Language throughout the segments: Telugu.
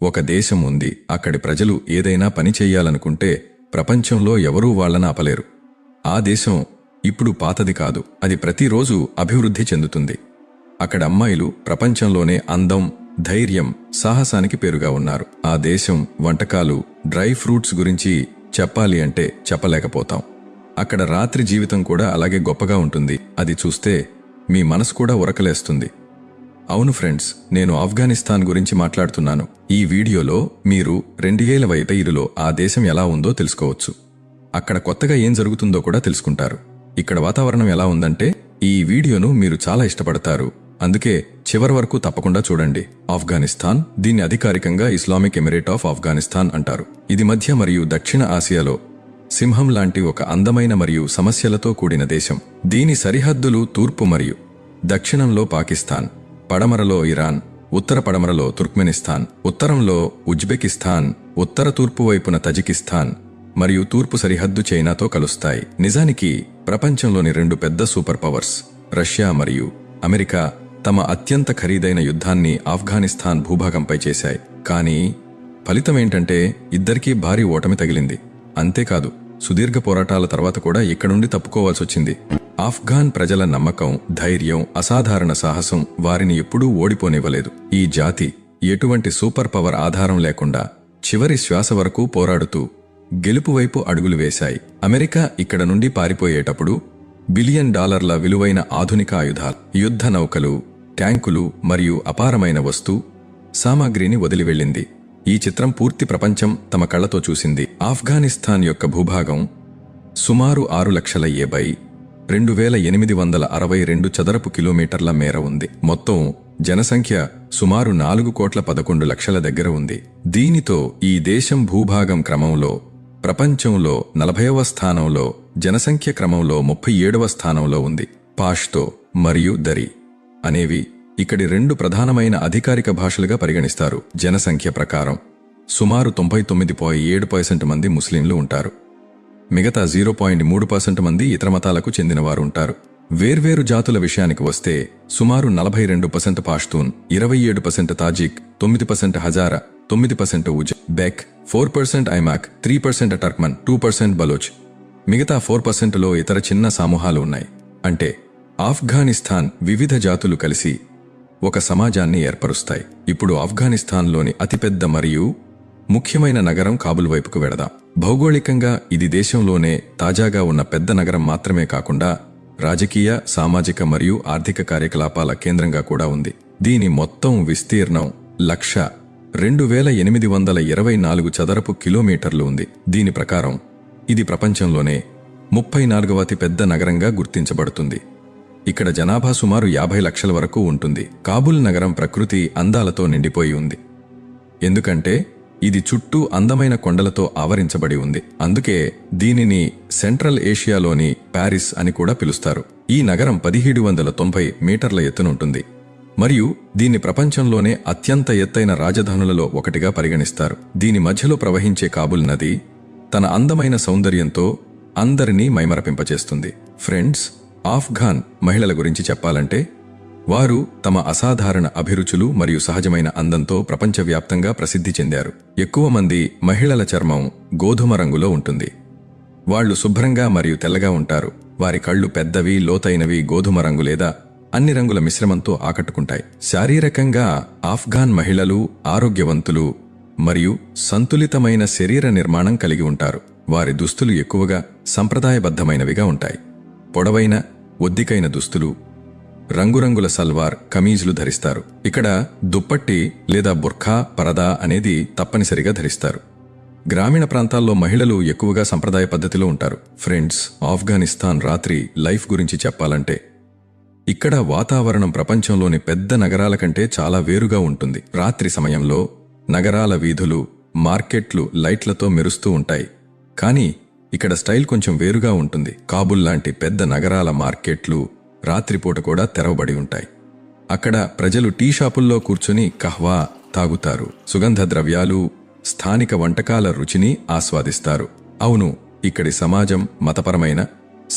ఒక దేశం ఉంది. అక్కడి ప్రజలు ఏదైనా పని చెయ్యాలనుకుంటే ప్రపంచంలో ఎవరూ వాళ్లను ఆపలేరు. ఆ దేశం ఇప్పుడు పాతది కాదు, అది ప్రతిరోజు అభివృద్ధి చెందుతుంది. అక్కడ అమ్మాయిలు ప్రపంచంలోనే అందం, ధైర్యం, సాహసానికి పేరుగా ఉన్నారు. ఆ దేశం వంటకాలు, డ్రై ఫ్రూట్స్ గురించి చెప్పాలి అంటే చెప్పలేకపోతాం. అక్కడ రాత్రి జీవితం కూడా అలాగే గొప్పగా ఉంటుంది. అది చూస్తే మీ మనసు కూడా ఉరకలేస్తుంది. అవును ఫ్రెండ్స్, నేను ఆఫ్ఘనిస్తాన్ గురించి మాట్లాడుతున్నాను. ఈ వీడియోలో మీరు 2025లో ఆ దేశం ఎలా ఉందో తెలుసుకోవచ్చు. అక్కడ కొత్తగా ఏం జరుగుతుందో కూడా తెలుసుకుంటారు. ఇక్కడ వాతావరణం ఎలా ఉందంటే ఈ వీడియోను మీరు చాలా ఇష్టపడతారు. అందుకే చివరి వరకు తప్పకుండా చూడండి. ఆఫ్ఘనిస్తాన్, దీన్ని అధికారికంగా ఇస్లామిక్ ఎమిరేట్ ఆఫ్ ఆఫ్ఘనిస్తాన్ అంటారు. ఇది మధ్య మరియు దక్షిణ ఆసియాలో సింహం లాంటి ఒక అందమైన మరియు సమస్యలతో కూడిన దేశం. దీని సరిహద్దులు తూర్పు మరియు దక్షిణంలో పాకిస్తాన్, పడమరలో ఇరాన్, ఉత్తర పడమరలో తుర్క్మెనిస్తాన్, ఉత్తరంలో ఉజ్బెకిస్తాన్, ఉత్తర తూర్పు వైపున తజికిస్తాన్ మరియు తూర్పు సరిహద్దు చైనాతో కలుస్తాయి. నిజానికి ప్రపంచంలోని రెండు పెద్ద సూపర్ పవర్స్ రష్యా మరియు అమెరికా తమ అత్యంత ఖరీదైన యుద్ధాన్ని ఆఫ్ఘనిస్తాన్ భూభాగంపై చేశాయి. కానీ ఫలితమేంటంటే ఇద్దరికీ భారీ ఓటమి తగిలింది. అంతేకాదు, సుదీర్ఘ పోరాటాల తర్వాత కూడా ఇక్కడుండి తప్పుకోవాల్సొచ్చింది. ఆఫ్ఘాన్ ప్రజల నమ్మకం, ధైర్యం, అసాధారణ సాహసం వారిని ఎప్పుడూ ఓడిపోనివ్వలేదు. ఈ జాతి ఎటువంటి సూపర్ పవర్ ఆధారం లేకుండా చివరి శ్వాస వరకు పోరాడుతూ గెలుపు వైపు అడుగులు వేశాయి. అమెరికా ఇక్కడ నుండి పారిపోయేటప్పుడు $1 బిలియన్ విలువైన ఆధునిక ఆయుధాలు, యుద్ధ నౌకలు, ట్యాంకులు మరియు అపారమైన సామాగ్రిని వదిలి వెళ్ళింది. ఈ చిత్రం పూర్తి ప్రపంచం తమ కళ్లతో చూసింది. ఆఫ్ఘనిస్తాన్ యొక్క భూభాగం సుమారు 6,70,2,862 చదరపు కిలోమీటర్ల మేర ఉంది. మొత్తం జనసంఖ్య సుమారు 4,11,00,000 దగ్గర ఉంది. దీనితో ఈ దేశం భూభాగం క్రమంలో ప్రపంచంలో 40వ స్థానంలో, జనసంఖ్య క్రమంలో 37వ స్థానంలో ఉంది. పాష్తో మరియు దరి అనేవి ఇక్కడి రెండు ప్రధానమైన అధికారిక భాషలుగా పరిగణిస్తారు. జనసంఖ్య ప్రకారం సుమారు 99.7% మంది ముస్లింలు ఉంటారు. మిగతా 0.3% మంది ఇతర మతాలకు చెందినవారు ఉంటారు. వేర్వేరు జాతుల విషయానికి వస్తే సుమారు 42% పాష్తూన్, 27% Tajik, 9% Hazara, 9% Uzbek, 4% iMac, 3% టర్క్మన్, 2% Baloch. మిగతా 4%లో ఇతర చిన్న సమూహాలు ఉన్నాయి. అంటే ఆఫ్ఘనిస్తాన్ వివిధ జాతులు కలిసి ఒక సమాజాన్ని ఏర్పరుస్తాయి. ఇప్పుడు ఆఫ్ఘనిస్తాన్లోని అతిపెద్ద మరియు ముఖ్యమైన నగరం కాబుల్ వైపుకు వెడదాం. భౌగోళికంగా ఇది దేశంలోనే తాజాగా ఉన్న పెద్ద నగరం మాత్రమే కాకుండా రాజకీయ, సామాజిక మరియు ఆర్థిక కార్యకలాపాల కేంద్రంగా కూడా ఉంది. దీని మొత్తం విస్తీర్ణం 1,02,824 చదరపు కిలోమీటర్లు ఉంది. దీని ప్రకారం ఇది ప్రపంచంలోనే 34వ అతి పెద్ద నగరంగా గుర్తించబడుతుంది. ఇక్కడ జనాభా సుమారు 50 లక్షల వరకు ఉంటుంది. కాబుల్ నగరం ప్రకృతి అందాలతో నిండిపోయి ఉంది. ఎందుకంటే ఇది చుట్టూ అందమైన కొండలతో ఆవరించబడి ఉంది. అందుకే దీనిని సెంట్రల్ ఏషియాలోని ప్యారిస్ అని కూడా పిలుస్తారు. ఈ నగరం 1790 మీటర్ల ఎత్తునుంటుంది మరియు దీన్ని ప్రపంచంలోనే అత్యంత ఎత్తైన రాజధానులలో ఒకటిగా పరిగణిస్తారు. దీని మధ్యలో ప్రవహించే కాబుల్ నది తన అందమైన సౌందర్యంతో అందరినీ మైమరపింపచేస్తుంది. ఫ్రెండ్స్, ఆఫ్ఘాన్ మహిళల గురించి చెప్పాలంటే వారు తమ అసాధారణ అభిరుచులు మరియు సహజమైన అందంతో ప్రపంచవ్యాప్తంగా ప్రసిద్ధి చెందారు. ఎక్కువ మంది మహిళల చర్మం గోధుమ రంగులో ఉంటుంది. వాళ్లు శుభ్రంగా మరియు తెల్లగా ఉంటారు. వారి కళ్ళు పెద్దవి, లోతైనవి, గోధుమ రంగు లేదా అన్ని రంగుల మిశ్రమంతో ఆకట్టుకుంటాయి. శారీరకంగా ఆఫ్ఘాన్ మహిళలు ఆరోగ్యవంతులు మరియు సంతులితమైన శరీర నిర్మాణం కలిగి ఉంటారు. వారి దుస్తులు ఎక్కువగా సంప్రదాయబద్ధమైనవిగా ఉంటాయి. పొడవైన, ఒద్దికైన దుస్తులు, రంగురంగుల సల్వార్, కమీజులు ధరిస్తారు. ఇక్కడ దుప్పట్టి లేదా బుర్ఖా, పరదా అనేది తప్పనిసరిగా ధరిస్తారు. గ్రామీణ ప్రాంతాల్లో మహిళలు ఎక్కువగా సంప్రదాయ పద్ధతిలో ఉంటారు. ఫ్రెండ్స్, ఆఫ్ఘనిస్తాన్ రాత్రి లైఫ్ గురించి చెప్పాలంటే ఇక్కడ వాతావరణం ప్రపంచంలోని పెద్ద నగరాల కంటే చాలా వేరుగా ఉంటుంది. రాత్రి సమయంలో నగరాల వీధులు, మార్కెట్లు లైట్లతో మెరుస్తూ ఉంటాయి. కానీ ఇక్కడ స్టైల్ కొంచెం వేరుగా ఉంటుంది. కాబుల్ లాంటి పెద్ద నగరాల మార్కెట్లు రాత్రిపూట కూడా తెరవబడి ఉంటాయి. అక్కడ ప్రజలు టీ షాపుల్లో కూర్చుని కహ్వా తాగుతారు, సుగంధ ద్రవ్యాలు, స్థానిక వంటకాల రుచిని ఆస్వాదిస్తారు. అవును, ఇక్కడి సమాజం మతపరమైన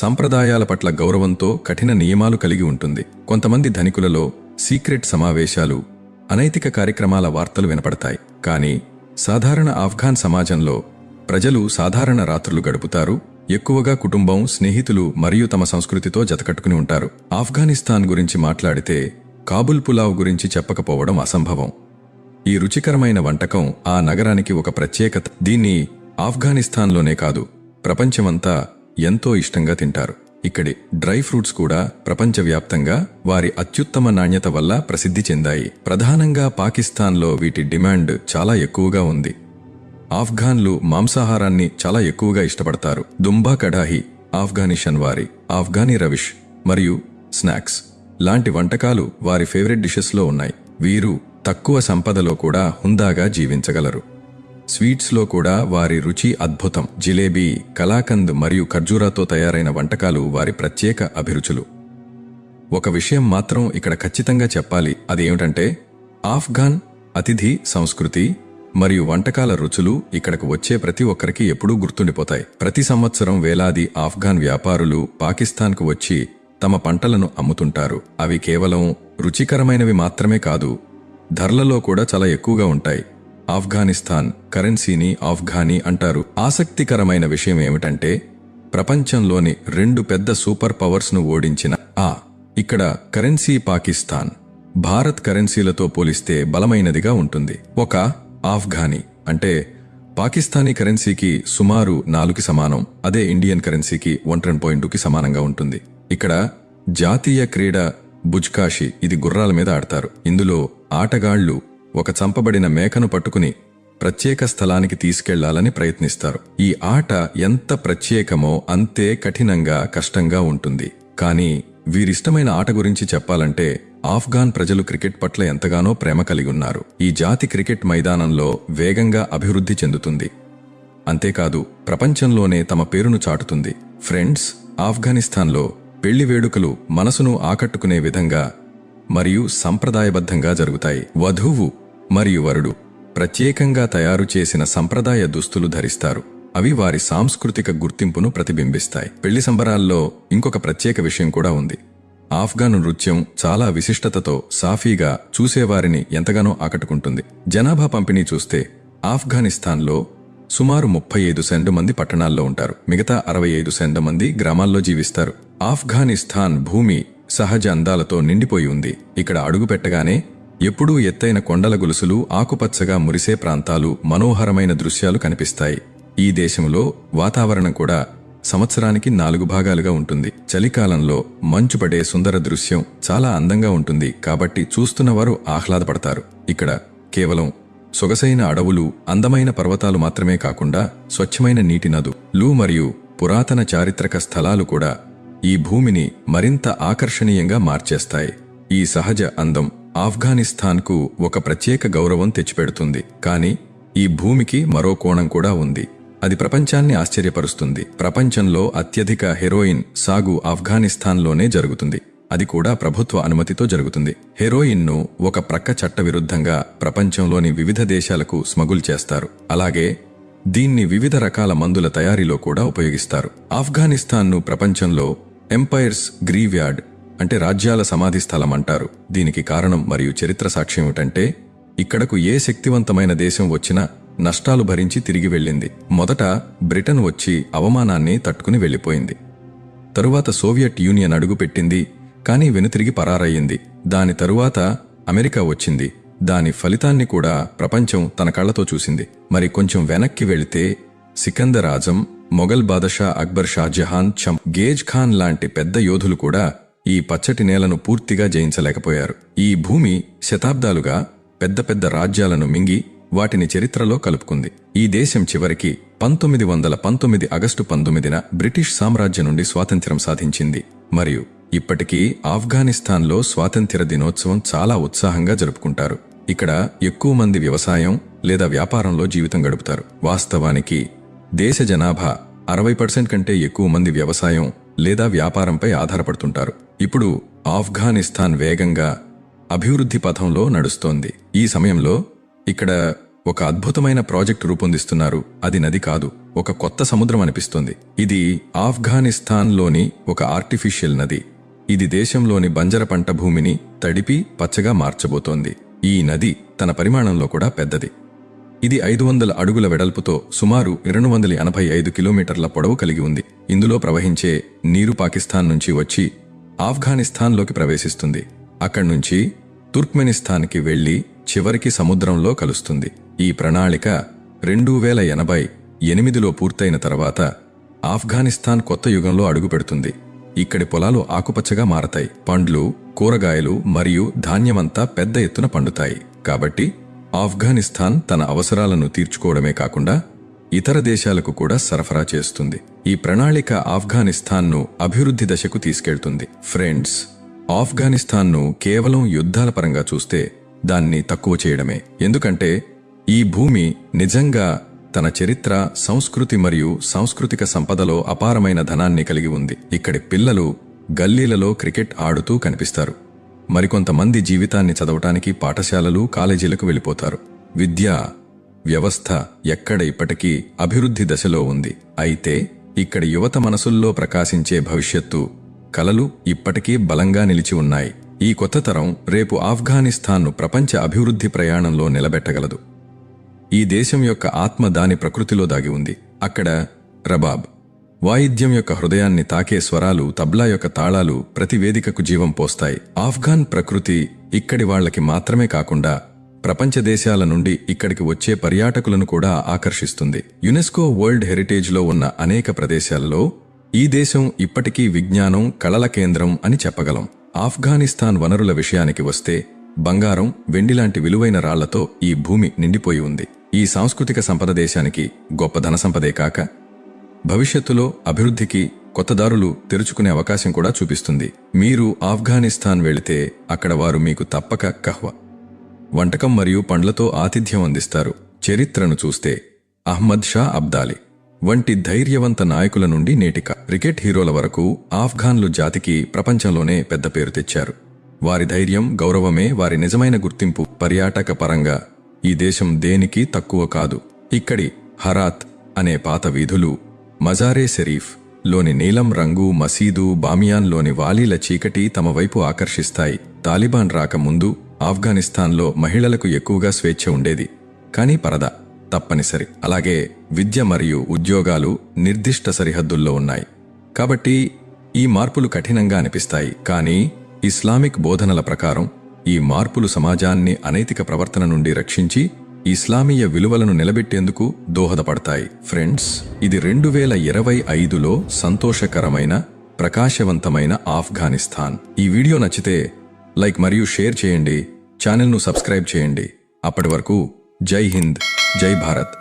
సంప్రదాయాల పట్ల గౌరవంతో కఠిన నియమాలు కలిగి ఉంటుంది. కొంతమంది ధనికులలో సీక్రెట్ సమావేశాలు అనైతిక కార్యక్రమాల వార్తలు వినపడతాయి. కానీ సాధారణ ఆఫ్ఘాన్ సమాజంలో ప్రజలు సాధారణ రాత్రులు గడుపుతారు, ఎక్కువగా కుటుంబం, స్నేహితులు మరియు తమ సంస్కృతితో జతకట్టుకుని ఉంటారు. ఆఫ్ఘనిస్తాన్ గురించి మాట్లాడితే కాబుల్ పులావ్ గురించి చెప్పకపోవడం అసంభవం. ఈ రుచికరమైన వంటకం ఆ నగరానికి ఒక ప్రత్యేకత. దీన్ని ఆఫ్ఘనిస్తాన్లోనే కాదు, ప్రపంచమంతా ఎంతో ఇష్టంగా తింటారు. ఇక్కడి డ్రై ఫ్రూట్స్ కూడా ప్రపంచవ్యాప్తంగా వారి అత్యుత్తమ నాణ్యత వల్ల ప్రసిద్ధి చెందాయి. ప్రధానంగా పాకిస్తాన్లో వీటి డిమాండ్ చాలా ఎక్కువగా ఉంది. ఆఫ్ఘాన్లు మాంసాహారాన్ని చాలా ఎక్కువగా ఇష్టపడతారు. దుంబా కడాహి, ఆఫ్ఘనీ షన్వారీ, ఆఫ్ఘనీ రవిష్ మరియు స్నాక్స్ లాంటి వంటకాలు వారి ఫేవరెట్ డిషెస్లో ఉన్నాయి. వీరు తక్కువ సంపదలో కూడా హుందాగా జీవించగలరు. స్వీట్స్లో కూడా వారి రుచి అద్భుతం. జిలేబీ, కలాకంద్ మరియు ఖర్జూరాతో తయారైన వంటకాలు వారి ప్రత్యేక అభిరుచులు. ఒక విషయం మాత్రం ఇక్కడ ఖచ్చితంగా చెప్పాలి, అదేమిటంటే ఆఫ్ఘాన్ అతిథి సంస్కృతి మరియు వంటకాల రుచులు ఇక్కడకు వచ్చే ప్రతి ఒక్కరికి ఎప్పుడూ గుర్తుండిపోతాయి. ప్రతి సంవత్సరం వేలాది ఆఫ్ఘాన్ వ్యాపారులు పాకిస్తాన్కు వచ్చి తమ పంటలను అమ్ముతుంటారు. అవి కేవలం రుచికరమైనవి మాత్రమే కాదు, ధరలలో కూడా చాలా ఎక్కువగా ఉంటాయి. ఆఫ్ఘనిస్తాన్ కరెన్సీని ఆఫ్ఘానీ అంటారు. ఆసక్తికరమైన విషయం ఏమిటంటే ప్రపంచంలోని 2 పెద్ద సూపర్ పవర్స్ను ఓడించిన ఇక్కడ కరెన్సీ పాకిస్తాన్ భారత్ కరెన్సీలతో పోలిస్తే బలమైనదిగా ఉంటుంది. ఒక ఆఫ్ఘానీ అంటే పాకిస్తానీ కరెన్సీకి సుమారు 4కి సమానం, అదే ఇండియన్ కరెన్సీకి 1.2కి సమానంగా ఉంటుంది. ఇక్కడ జాతీయ క్రీడ బుజ్కాషి, ఇది గుర్రాల మీద ఆడతారు. ఇందులో ఆటగాళ్లు ఒక చంపబడిన మేకను పట్టుకుని ప్రత్యేక స్థలానికి తీసుకెళ్లాలని ప్రయత్నిస్తారు. ఈ ఆట ఎంత ప్రత్యేకమో అంతే కఠినంగా, కష్టంగా ఉంటుంది. కానీ వీరిష్టమైన ఆట గురించి చెప్పాలంటే ఆఫ్ఘాన్ ప్రజలు క్రికెట్ పట్ల ఎంతగానో ప్రేమ కలిగి ఉన్నారు. ఈ జాతి క్రికెట్ మైదానంలో వేగంగా అభివృద్ధి చెందుతుంది. అంతేకాదు ప్రపంచంలోనే తమ పేరును చాటుతుంది. ఫ్రెండ్స్, ఆఫ్ఘనిస్తాన్లో పెళ్లి వేడుకలు మనసును ఆకట్టుకునే విధంగా మరియు సంప్రదాయబద్ధంగా జరుగుతాయి. వధువు మరియు వరుడు ప్రత్యేకంగా తయారు చేసిన సంప్రదాయ దుస్తులు ధరిస్తారు. అవి వారి సాంస్కృతిక గుర్తింపును ప్రతిబింబిస్తాయి. పెళ్లి సంబరాల్లో ఇంకొక ప్రత్యేక విషయం కూడా ఉంది. ఆఫ్ఘాన్ నృత్యం చాలా విశిష్టతతో సాఫీగా చూసేవారిని ఎంతగానో ఆకట్టుకుంటుంది. జనాభా పంపిణీ చూస్తే ఆఫ్ఘనిస్తాన్లో సుమారు 35% మంది పట్టణాల్లో ఉంటారు. మిగతా 65% మంది గ్రామాల్లో జీవిస్తారు. ఆఫ్ఘనిస్తాన్ భూమి సహజ అందాలతో నిండిపోయి ఉంది. ఇక్కడ అడుగు పెట్టగానే ఎప్పుడూ ఎత్తైన కొండల గొలుసులు, ఆకుపచ్చగా మురిసే ప్రాంతాలు, మనోహరమైన దృశ్యాలు కనిపిస్తాయి. ఈ దేశంలో వాతావరణం కూడా సంవత్సరానికి 4 భాగాలుగా ఉంటుంది. చలికాలంలో మంచు పడే సుందర దృశ్యం చాలా అందంగా ఉంటుంది, కాబట్టి చూస్తున్నవారు ఆహ్లాదపడతారు. ఇక్కడ కేవలం సొగసైన అడవులు, అందమైన పర్వతాలు మాత్రమే కాకుండా స్వచ్ఛమైన నీటి నదులు మరియు పురాతన చారిత్రక స్థలాలు కూడా ఈ భూమిని మరింత ఆకర్షణీయంగా మార్చేస్తాయి. ఈ సహజ అందం ఆఫ్ఘనిస్తాన్కు ఒక ప్రత్యేక గౌరవం తెచ్చిపెడుతుంది. కానీ ఈ భూమికి మరో కోణం కూడా ఉంది. అది ప్రపంచాన్ని ఆశ్చర్యపరుస్తుంది. ప్రపంచంలో అత్యధిక హెరోయిన్ సాగు ఆఫ్ఘనిస్తాన్లోనే జరుగుతుంది. అది కూడా ప్రభుత్వ అనుమతితో జరుగుతుంది. హెరోయిన్ను ఒక ప్రక్క చట్టవిరుద్ధంగా ప్రపంచంలోని వివిధ దేశాలకు స్మగుల్ చేస్తారు. అలాగే దీన్ని వివిధ రకాల మందుల తయారీలో కూడా ఉపయోగిస్తారు. ఆఫ్ఘనిస్తాన్ను ప్రపంచంలో ఎంపైర్స్ గ్రీవ్యార్డ్ అంటే రాజ్యాల సమాధి స్థలం అంటారు. దీనికి కారణం మరియు చరిత్ర సాక్ష్యం ఏమిటంటే ఇక్కడకు ఏ శక్తివంతమైన దేశం వచ్చినా నష్టాలు భరించి తిరిగి వెళ్ళింది. మొదట బ్రిటన్ వచ్చి అవమానాన్ని తట్టుకుని వెళ్లిపోయింది. తరువాత సోవియట్ యూనియన్ అడుగుపెట్టింది, కానీ వెనుతిరిగి పరారయ్యింది. దాని తరువాత అమెరికా వచ్చింది. దాని ఫలితాన్ని కూడా ప్రపంచం తన కళ్లతో చూసింది. మరి కొంచెం వెనక్కి వెళితే సికందర్ ఆజం, మొఘల్ బాదషా అక్బర్, షాజహాన్, గేజ్ ఖాన్ లాంటి పెద్ద యోధులు కూడా ఈ పచ్చటి నేలను పూర్తిగా జయించలేకపోయారు. ఈ భూమి శతాబ్దాలుగా పెద్ద పెద్ద రాజ్యాలను మింగి వాటిని చరిత్రలో కలుపుకుంది. ఈ దేశం చివరికి 1919 ఆగస్టు 19న బ్రిటిష్ సామ్రాజ్యం నుండి స్వాతంత్ర్యం సాధించింది. మరియు ఇప్పటికీ ఆఫ్ఘనిస్తాన్లో స్వాతంత్ర్య దినోత్సవం చాలా ఉత్సాహంగా జరుపుకుంటారు. ఇక్కడ ఎక్కువ మంది వ్యవసాయం లేదా వ్యాపారంలో జీవితం గడుపుతారు. వాస్తవానికి దేశ జనాభా 60% కంటే ఎక్కువ మంది వ్యవసాయం లేదా వ్యాపారంపై ఆధారపడుతుంటారు. ఇప్పుడు ఆఫ్ఘనిస్తాన్ వేగంగా అభివృద్ధి పథంలో నడుస్తోంది. ఈ సమయంలో ఇక్కడ ఒక అద్భుతమైన ప్రాజెక్టు రూపొందిస్తున్నారు. అది నది కాదు, ఒక కొత్త సముద్రం అనిపిస్తుంది. ఇది ఆఫ్ఘనిస్తాన్లోని ఒక ఆర్టిఫిషియల్ నది. ఇది దేశంలోని బంజర పంట భూమిని తడిపి పచ్చగా మార్చబోతోంది. ఈ నది తన పరిమాణంలో కూడా పెద్దది. ఇది 500 అడుగుల వెడల్పుతో సుమారు 285 కిలోమీటర్ల పొడవు కలిగి ఉంది. ఇందులో ప్రవహించే నీరు పాకిస్తాన్ నుంచి వచ్చి ఆఫ్ఘనిస్తాన్లోకి ప్రవేశిస్తుంది. అక్కడ్నుంచి తుర్క్మెనిస్తాన్కి వెళ్లి చివరికి సముద్రంలో కలుస్తుంది. ఈ ప్రణాళిక 2088లో పూర్తయిన తర్వాత ఆఫ్ఘనిస్తాన్ కొత్త యుగంలో అడుగుపెడుతుంది. ఇక్కడి పొలాలు ఆకుపచ్చగా మారతాయి. పండ్లు, కూరగాయలు మరియు ధాన్యమంతా పెద్ద ఎత్తున పండుతాయి. కాబట్టి ఆఫ్ఘనిస్తాన్ తన అవసరాలను తీర్చుకోవడమే కాకుండా ఇతర దేశాలకు కూడా సరఫరా చేస్తుంది. ఈ ప్రణాళిక ఆఫ్ఘనిస్తాన్ను అభివృద్ధి దశకు తీసుకెళ్తుంది. ఫ్రెండ్స్, ఆఫ్ఘనిస్తాన్ను కేవలం యుద్ధాల పరంగా చూస్తే దాన్ని తక్కువ చేయడమే. ఎందుకంటే ఈ భూమి నిజంగా తన చరిత్ర, సంస్కృతి మరియు సాంస్కృతిక సంపదలో అపారమైన ధనాన్ని కలిగి ఉంది. ఇక్కడి పిల్లలు గల్లీలలో క్రికెట్ ఆడుతూ కనిపిస్తారు. మరికొంతమంది జీవితాన్ని చదవటానికి పాఠశాలలు, కాలేజీలకు వెళ్ళిపోతారు. విద్యా వ్యవస్థ ఎక్కడ ఇప్పటికీ అభివృద్ధి దశలో ఉంది. అయితే ఇక్కడి యువత మనసుల్లో ప్రకాశించే భవిష్యత్తు కలలు ఇప్పటికీ బలంగా నిలిచి ఉన్నాయి. ఈ కొత్త తరం రేపు ఆఫ్ఘనిస్తాన్ను ప్రపంచ అభివృద్ధి ప్రయాణంలో నిలబెట్టగలదు. ఈ దేశం యొక్క ఆత్మ దాని ప్రకృతిలో దాగి ఉంది. అక్కడ రబాబ్ వాయిద్యం యొక్క హృదయాన్ని తాకే స్వరాలు, తబ్లా యొక్క తాళాలు ప్రతి వేదికకు జీవం పోస్తాయి. ఆఫ్ఘాన్ ప్రకృతి ఇక్కడి వాళ్లకి మాత్రమే కాకుండా ప్రపంచ దేశాల నుండి ఇక్కడికి వచ్చే పర్యాటకులను కూడా ఆకర్షిస్తుంది. యునెస్కో వరల్డ్ హెరిటేజ్లో ఉన్న అనేక ప్రదేశాలలో ఈ దేశం ఇప్పటికీ విజ్ఞానం, కళల కేంద్రం అని చెప్పగలం. ఆఫ్ఘనిస్తాన్ వనరుల విషయానికి వస్తే బంగారం, వెండిలాంటి విలువైన రాళ్లతో ఈ భూమి నిండిపోయి ఉంది. ఈ సాంస్కృతిక సంపద దేశానికి గొప్ప ధనసంపదే కాక భవిష్యత్తులో అభివృద్ధికి కొత్త దారులు తెరుచుకునే అవకాశం కూడా చూపిస్తుంది. మీరు ఆఫ్ఘనిస్తాన్ వెళితే అక్కడ వారు మీకు తప్పక కహ్వా, వంటకం మరియు పండ్లతో ఆతిథ్యం అందిస్తారు. చరిత్రను చూస్తే అహ్మద్ షా అబ్దాలీ వంటి ధైర్యవంత నాయకుల నుండి నేటి క్రికెట్ హీరోల వరకు ఆఫ్ఘాన్లు జాతికి ప్రపంచంలోనే పెద్ద పేరు తెచ్చారు. వారి ధైర్యం, గౌరవమే వారి నిజమైన గుర్తింపు. పర్యాటక పరంగా ఈ దేశం దేనికి తక్కువ కాదు. ఇక్కడి హరాత్ అనే పాత వీధులు, మజారే షరీఫ్ లోని నీలం రంగు మసీదు, బామియాన్లోని వాలీల చీకటి తమ వైపు ఆకర్షిస్తాయి. తాలిబాన్ రాకముందు ఆఫ్ఘనిస్తాన్లో మహిళలకు ఎక్కువగా స్వేచ్ఛ ఉండేది. కానీ పరదా తప్పనిసరి. అలాగే విద్య మరియు ఉద్యోగాలు నిర్దిష్ట సరిహద్దుల్లో ఉన్నాయి. కాబట్టి ఈ మార్పులు కఠినంగా అనిపిస్తాయి. కానీ ఇస్లామిక్ బోధనల ప్రకారం ఈ మార్పులు సమాజాన్ని అనైతిక ప్రవర్తన నుండి రక్షించి ఇస్లామీయ విలువలను నిలబెట్టేందుకు దోహదపడతాయి. ఫ్రెండ్స్, ఇది 2025లో సంతోషకరమైన, ప్రకాశవంతమైన ఆఫ్ఘనిస్తాన్. ఈ వీడియో నచ్చితే లైక్ మరియు షేర్ చేయండి. ఛానల్ను సబ్స్క్రైబ్ చేయండి. అప్పటి వరకు జై హింద్, జై భారత్.